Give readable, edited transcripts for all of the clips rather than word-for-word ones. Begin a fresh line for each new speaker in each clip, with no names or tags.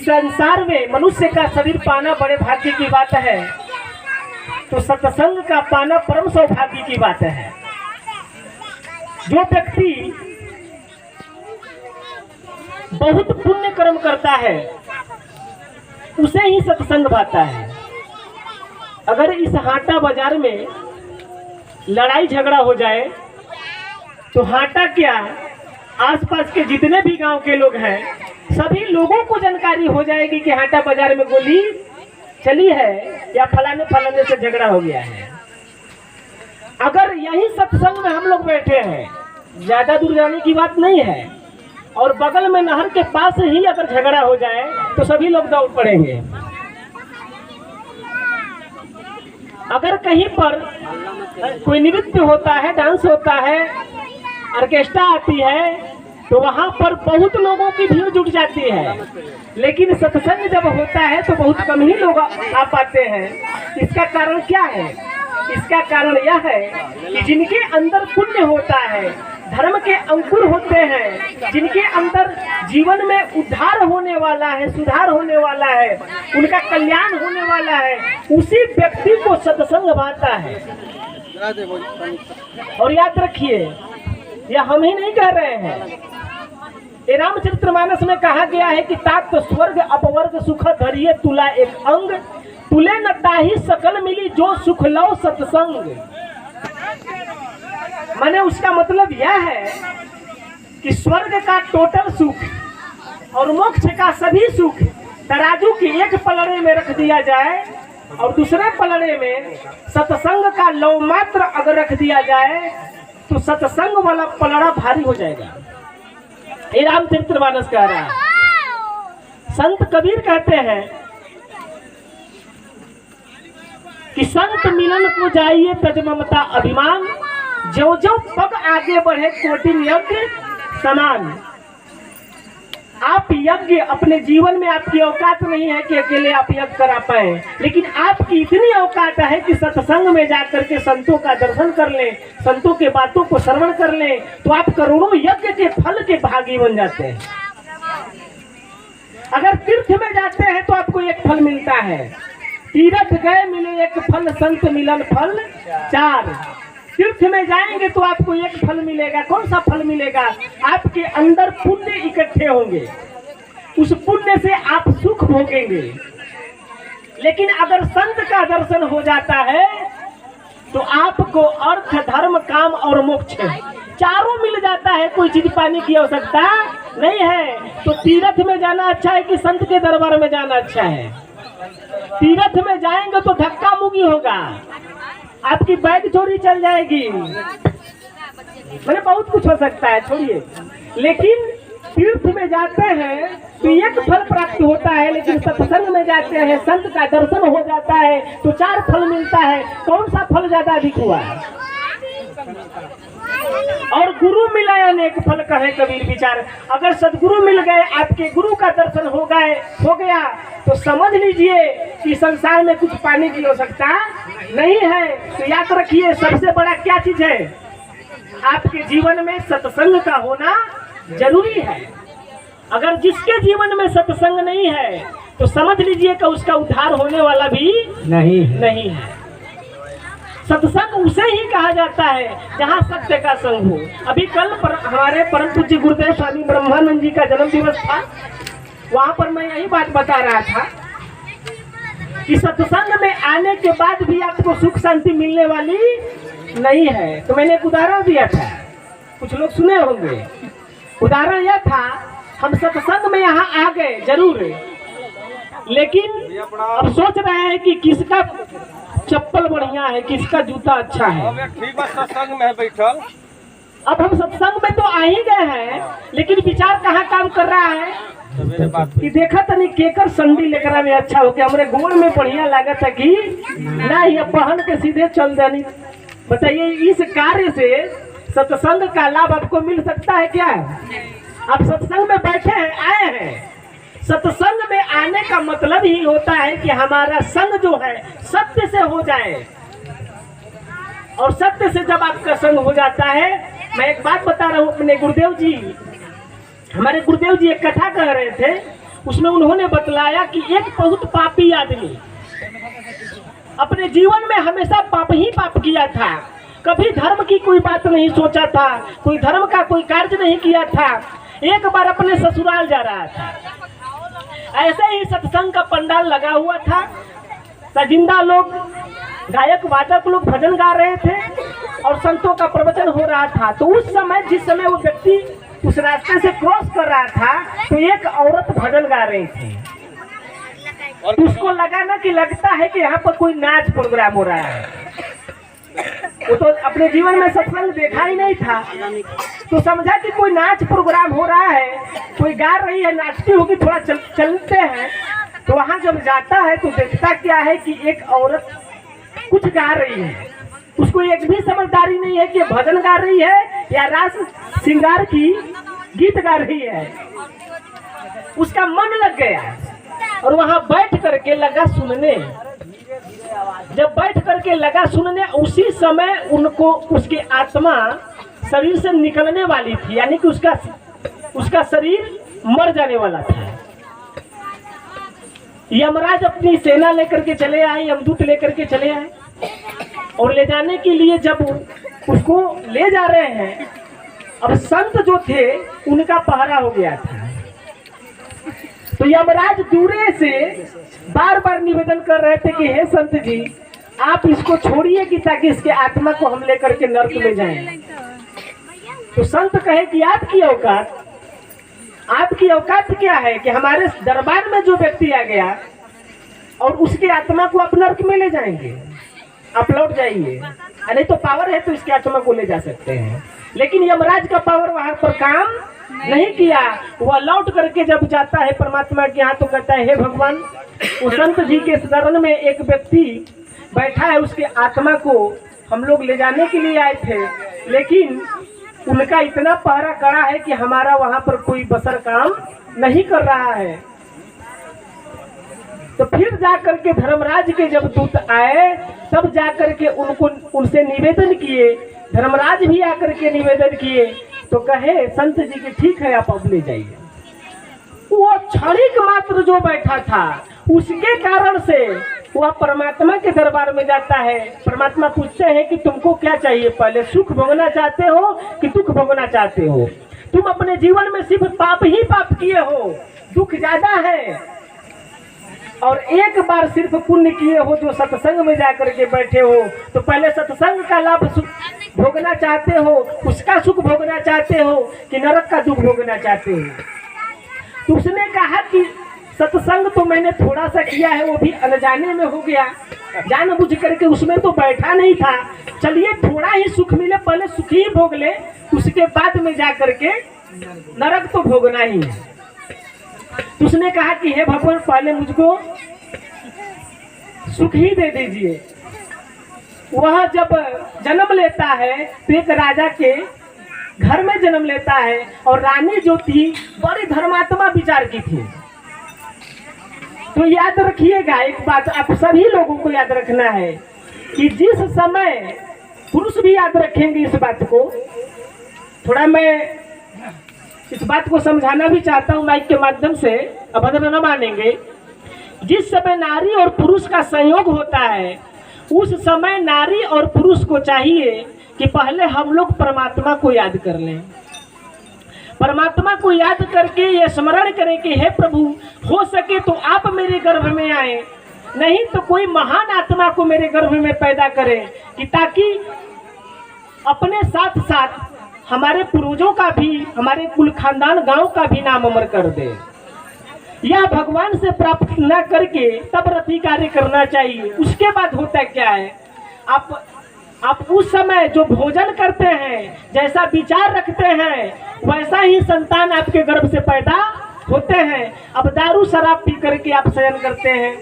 संसार में मनुष्य का शरीर पाना बड़े भाग्य की बात है, तो सत्संग का पाना परम सौभाग्य की बात है। जो व्यक्ति बहुत पुण्य कर्म करता है उसे ही सत्संग पाता है। अगर इस हाटा बाजार में लड़ाई झगड़ा हो जाए तो हाटा क्या, आसपास के जितने भी गांव के लोग हैं सभी लोगों को जानकारी हो जाएगी कि हाटा बाजार में गोली चली है या फलाने फलाने से झगड़ा हो गया है। अगर यही सत्संग में हम लोग बैठे हैं, ज्यादा दूर जाने की बात नहीं है, और बगल में नहर के पास ही अगर झगड़ा हो जाए तो सभी लोग दौड़ पड़ेंगे। अगर कहीं पर कोई नृत्य होता है, डांस होता है, ऑर्केस्ट्रा आती है, तो वहां पर बहुत लोगों की भीड़ जुट जाती है। लेकिन सत्संग जब होता है तो बहुत कम ही लोग आ पाते हैं। इसका कारण क्या है? इसका कारण यह है कि जिनके अंदर पुण्य होता है, धर्म के अंकुर होते हैं, जिनके अंदर जीवन में उद्धार होने वाला है, सुधार होने वाला है, उनका कल्याण होने वाला है, उसी व्यक्ति को सत्संग भाता है। और याद रखिए, यह हम ही नहीं कह रहे हैं, ये रामचरितमानस में कहा गया है कि तात स्वर्ग अपवर्ग सुख धरिए तुला एक अंग, तुले न ताही सकल मिली जो सुख लो सत्संग। माने उसका मतलब यह है कि स्वर्ग का टोटल सुख और मोक्ष का सभी सुख तराजू के एक पलड़े में रख दिया जाए और दूसरे पलड़े में सत्संग का लौ मात्र अगर रख दिया जाए तो सत्संग वाला पलड़ा भारी हो जाएगा। ये रामचरितमानस कह रहा है। संत कबीर कहते हैं कि संत मिलन को जाइए तज ममता अभिमान, जो जो पग आगे बढ़े कोटिन यज्ञ समान। आप यज्ञ अपने जीवन में आपकी औकात नहीं है कि अकेले आप यज्ञ करा पाए, लेकिन आपकी इतनी औकात है कि सत्संग में जाकर के संतों का दर्शन कर लें, संतों के बातों को श्रवण कर लें, तो आप करोड़ों यज्ञ के फल के भागी बन जाते हैं। अगर तीर्थ में जाते हैं तो आपको एक फल मिलता है, तीर्थ गए मिले एक फल, संत मिलन फल चार। तीर्थ में जाएंगे तो आपको एक फल मिलेगा। कौन सा फल मिलेगा? आपके अंदर पुण्य इकट्ठे होंगे, उस पुण्य से आप सुख भोगेंगे। लेकिन अगर संत का दर्शन हो जाता है तो आपको अर्थ, धर्म, काम और मोक्ष चारों मिल जाता है। कोई चीज पाने की आवश्यकता नहीं है। तो तीर्थ में जाना अच्छा है कि संत के दरबार में जाना अच्छा है? तीर्थ में जाएंगे तो धक्का मुक्की होगा, आपकी बैग चोरी चल जाएगी, मैंने बहुत कुछ हो सकता है, छोड़िए। लेकिन तीर्थ में जाते हैं तो एक फल प्राप्त होता है, लेकिन सत्संग में जाते हैं, संत का दर्शन हो जाता है तो चार फल मिलता है। कौन सा फल ज्यादा अधिक हुआ? और गुरु मिला अनेक फल कहे कबीर विचार। अगर सदगुरु मिल गए, आपके गुरु का दर्शन हो गया तो समझ लीजिए कि संसार में कुछ पाने की आवश्यकता नहीं है। तो याद रखिए, सबसे बड़ा क्या चीज है? आपके जीवन में सत्संग का होना जरूरी है। अगर जिसके जीवन में सत्संग नहीं है तो समझ लीजिए कि उसका उद्धार होने वाला भी नहीं है। सत्संग उसे ही कहा जाता है जहाँ सत्य का संग हो। अभी कल हमारे परम पूज्य गुरुदेव स्वामी ब्रह्मानंद जी का जन्म दिवस था, वहाँ पर मैं यही बात बता रहा था कि सत्संग में आने के बाद भी आपको सुख शांति मिलने वाली नहीं है। तो मैंने एक उदाहरण दिया था, कुछ लोग सुने होंगे। उदाहरण यह था, हम सत्संग में यहाँ आ गए जरूर, लेकिन अब सोच रहे हैं कि किसका चप्पल बढ़िया है, किसका जूता अच्छा है।
सत्संग में बैठल,
अब हम सत्संग में तो आ ही गए हैं, लेकिन विचार कहाँ काम कर रहा है कि देखा तनी केकर संडी लेकर में अच्छा हो गया, हमारे गोड़ में बढ़िया लागत है कि ना ये पहन के सीधे चल जानी। बताइए, इस कार्य से सत्संग का लाभ आपको मिल सकता है क्या? आप सत्संग में बैठे हैं, आए हैं। सत्संग में आने का मतलब ही होता है कि हमारा संग जो है सत्य से हो जाए, और सत्य से जब आपका संग हो जाता है, मैं एक बात बता रहा हूँ अपने गुरुदेव जी, हमारे गुरुदेव जी एक कथा कह रहे थे। उसमें उन्होंने बतलाया कि एक बहुत पापी आदमी अपने जीवन में हमेशा पाप ही पाप किया था, कभी धर्म की कोई बात नहीं सोचा था, कोई धर्म का कोई कार्य नहीं किया था। एक बार अपने ससुराल जा रहा था, ऐसे ही सत्संग का पंडाल लगा हुआ था, सजिंदा लोग, गायक वादक लोग भजन गा रहे थे और संतों का प्रवचन हो रहा था। तो उस समय जिस समय वो व्यक्ति उस रास्ते से क्रॉस कर रहा था तो एक औरत भजन गा रही थी। तो उसको लगा ना कि लगता है कि यहाँ पर कोई नाच प्रोग्राम हो रहा है। वो तो अपने जीवन में सत्संग देखा ही नहीं था, तो समझा कि कोई नाच प्रोग्राम हो रहा है, कोई गा रही है, नाचती होगी, थोड़ा चलते हैं। तो वहां जब जाता है तो देखता क्या है कि एक औरत कुछ गा रही है, उसको एक भी समझदारी नहीं है कि भजन गा रही है या रास श्रृंगार की गीत गा रही है। उसका मन लग गया और वहां बैठ करके लगा सुनने। जब बैठ करके लगा सुनने, उसी समय उनको उसकी आत्मा शरीर से निकलने वाली थी, यानी कि उसका शरीर मर जाने वाला था। यमराज अपनी सेना लेकर के चले आए, यमदूत लेकर के चले आए और ले जाने के लिए जब उसको ले जा रहे हैं, अब संत जो थे उनका पहरा हो गया था। तो यमराज दूरे से बार बार निवेदन कर रहे थे कि हे संत जी, आप इसको छोड़िए कि ताकि इसके आत्मा को हम लेकर के नरक में जाएं। तो संत कहे कि आपकी औकात क्या है कि हमारे दरबार में जो व्यक्ति आ गया और उसकी आत्मा को आप नरक में ले जाएंगे, आप लौट जाइए। नहीं तो पावर है तो इसकी आत्मा को ले जा सकते हैं, लेकिन यमराज का पावर वहां पर काम नहीं किया। वह लौट करके जब जाता है परमात्मा के यहाँ तो कहता है हे भगवान, उस संत जी के शरण में एक व्यक्ति बैठा है, उसके आत्मा को हम लोग ले जाने के लिए आए थे, लेकिन उनका इतना पहरा कड़ा है कि हमारा वहां पर कोई बसर काम नहीं कर रहा है। तो फिर जाकर के धर्मराज के जब दूत आए तब जाकर के उनसे निवेदन किए, धर्मराज भी आकर के निवेदन किए तो कहे संत जी की ठीक है, आप अब ले जाइए। वो क्षणिक मात्र जो बैठा था उसके कारण से वह परमात्मा के दरबार में जाता है। परमात्मा पूछते हैं कि तुमको क्या चाहिए, पहले सुख भोगना चाहते हो कि दुख भोगना चाहते हो? तुम अपने जीवन में सिर्फ पाप ही पाप किए हो, दुख ज्यादा है, और एक बार सिर्फ पुण्य किए हो जो सत्संग में जाकर के बैठे हो। तो पहले सत्संग का लाभ भोगना चाहते हो, उसका सुख भोगना चाहते हो कि नरक का दुख भोगना चाहते हो? तो उसने कहा कि सत्संग तो मैंने थोड़ा सा किया है, वो भी अनजाने में हो गया, जानबूझ करके उसमें तो बैठा नहीं था। चलिए थोड़ा ही सुख मिले, पहले सुख ही भोग ले, उसके बाद में जा करके नरक तो भोगना ही है। उसने कहा कि हे भगवान, पहले मुझको सुख ही दे दीजिए। वह जब जन्म लेता है तो एक राजा के घर में जन्म लेता है, और रानी जो थी बड़ी धर्मात्मा विचार की थी। तो याद रखिएगा एक बात, आप सभी लोगों को याद रखना है कि जिस समय पुरुष भी याद रखेंगे इस बात को, थोड़ा मैं इस बात को समझाना भी चाहता हूं माइक के माध्यम से, अभद्र न मानेंगे। जिस समय नारी और पुरुष का संयोग होता है उस समय नारी और पुरुष को चाहिए कि पहले हम लोग परमात्मा को याद कर लें, परमात्मा को याद करके ये स्मरण करें कि हे प्रभु, हो सके तो आप मेरे गर्भ में आए, नहीं तो कोई महान आत्मा को मेरे गर्भ में पैदा करें कि ताकि अपने साथ साथ हमारे पूर्वजों का भी, हमारे कुल खानदान गांव का भी नाम अमर कर दे। यह भगवान से प्रार्थना करके तब रति कार्य करना चाहिए। उसके बाद होता क्या है, आप उस समय जो भोजन करते हैं, जैसा विचार रखते हैं, वैसा ही संतान आपके गर्भ से पैदा होते हैं। अब दारू शराब पी करके आप शयन करते हैं,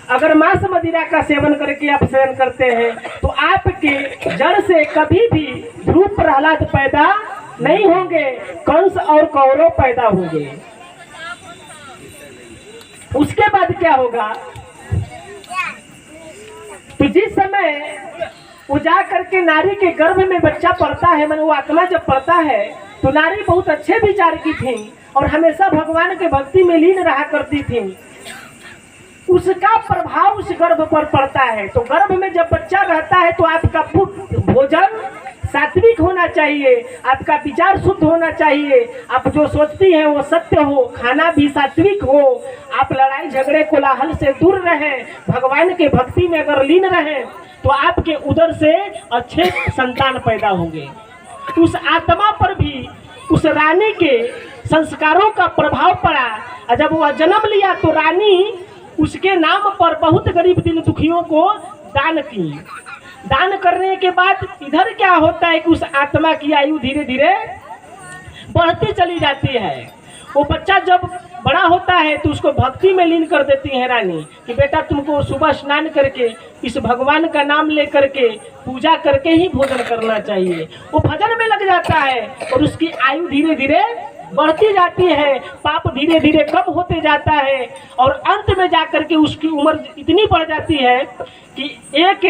अगर मांस मदिरा का सेवन करके आप शयन करते हैं, तो आपके जड़ से कभी भी ध्रुव प्रहलाद पैदा नहीं होंगे, कंस और कौरव पैदा होंगे। उसके बाद क्या होगा, तो जिस समय वो जा करके नारी के गर्भ में बच्चा पड़ता है, मैंने वो आत्मा जब पड़ता है, तो नारी बहुत अच्छे विचार की थी और हमेशा भगवान के भक्ति में लीन रहा करती थी, उसका प्रभाव उस गर्भ पर पड़ता है। तो गर्भ में जब बच्चा रहता है तो आपका भोजन सात्विक होना चाहिए, आपका विचार शुद्ध होना चाहिए, आप जो सोचती हैं वो सत्य हो, खाना भी सात्विक हो, आप लड़ाई झगड़े कोलाहल से दूर रहें, भगवान के भक्ति में अगर लीन रहें तो आपके उदर से अच्छे संतान पैदा होंगे। उस आत्मा पर भी उस रानी के संस्कारों का प्रभाव पड़ा और जब वह जन्म लिया तो रानी उसके नाम पर बहुत गरीब दीन दुखियों को दान की। दान करने के बाद इधर क्या होता है कि उस आत्मा की आयु धीरे धीरे बढ़ती चली जाती है। वो बच्चा जब बड़ा होता है तो उसको भक्ति में लीन कर देती है रानी कि बेटा तुमको सुबह स्नान करके इस भगवान का नाम ले करके पूजा करके ही भोजन करना चाहिए। वो भजन में लग जाता है और उसकी आयु धीरे धीरे बढ़ती जाती है, पाप धीरे धीरे कम होते जाता है और अंत में जाकर के उसकी उम्र इतनी बढ़ जाती है कि एक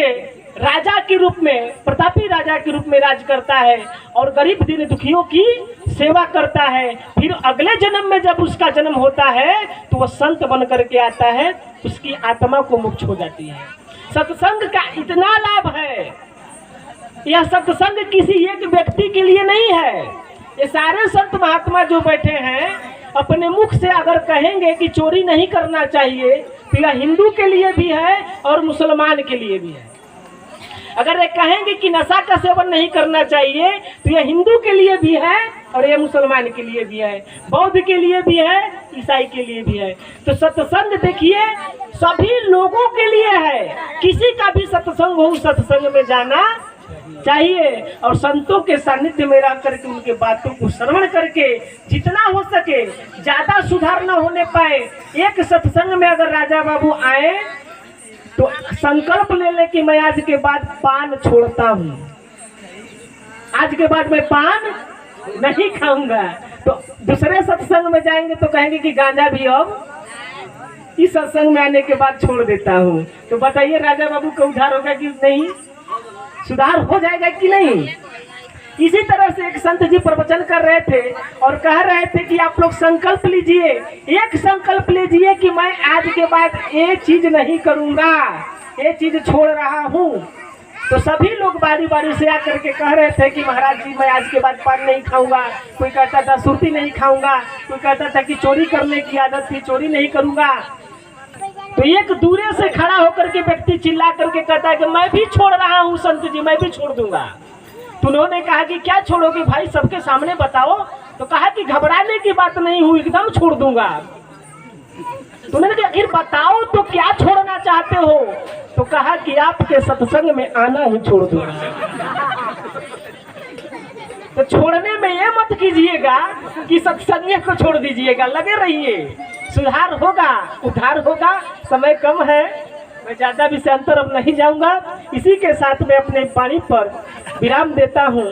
राजा के रूप में, प्रतापी राजा के रूप में राज करता है और गरीब दीन दुखियों की सेवा करता है। फिर अगले जन्म में जब उसका जन्म होता है तो वह संत बन करके आता है, उसकी आत्मा को मोक्ष हो जाती है। सत्संग का इतना लाभ है, यह सत्संग किसी एक व्यक्ति के लिए नहीं है। ये सारे संत महात्मा जो बैठे हैं अपने मुख से अगर कहेंगे कि चोरी नहीं करना चाहिए तो यह हिंदू के लिए भी है और मुसलमान के लिए भी है। अगर ये कहेंगे कि नशा का सेवन नहीं करना चाहिए तो यह हिंदू के लिए भी है और यह मुसलमान के लिए भी है, बौद्ध के लिए भी है, ईसाई के लिए भी है। तो सत्संग देखिए सभी लोगों के लिए है, किसी का भी सत्संग हो सत्संग में जाना चाहिए और संतों के सानिध्य में रह करके उनके बातों को श्रवण करके जितना हो सके, ज्यादा सुधार न होने पाए, एक सत्संग में अगर राजा बाबू आए तो संकल्प ले ले कि मैं आज के बाद पान छोड़ता हूँ, आज के बाद मैं पान नहीं खाऊंगा। तो दूसरे सत्संग में जाएंगे तो कहेंगे कि गांजा भी अब इस सत्संग में आने के बाद छोड़ देता हूँ। तो बताइए राजा बाबू का उद्धार होगा कि नहीं, सुधार हो जाएगा कि नहीं। इसी तरह से एक संत जी प्रवचन कर रहे थे और कह रहे थे कि आप लोग संकल्प लीजिए, एक संकल्प लीजिए कि मैं आज के बाद ये चीज नहीं करूंगा, ये चीज छोड़ रहा हूँ। तो सभी लोग बारी बारी से आकर के कह रहे थे कि महाराज जी मैं आज के बाद पान नहीं खाऊंगा, कोई कहता था सुरती नहीं खाऊंगा, कोई कहता था कि चोरी करने की आदत थी चोरी नहीं करूंगा। तो एक दूरे से खड़ा होकर के व्यक्ति चिल्ला करके कहता है कि मैं भी छोड़ रहा हूँ संत जी, मैं भी छोड़ दूंगा। तो उन्होंने कहा कि क्या छोड़ोगे भाई, सबके सामने बताओ। तो कहा कि घबराने की बात नहीं हुई, एकदम छोड़ दूंगा। तो उन्होंने कहा फिर बताओ तो क्या छोड़ना चाहते हो। तो कहा कि आपके सत्संग में आना ही छोड़ दूंगा। तो छोड़ने में ये मत कीजिएगा कि सत्संग को छोड़ दीजिएगा, लगे रहिए, सुधार होगा, उद्धार होगा। समय कम है, मैं ज्यादा विषयांतर अब नहीं जाऊंगा। इसी के साथ मैं अपने वाणी पर विराम देता हूँ।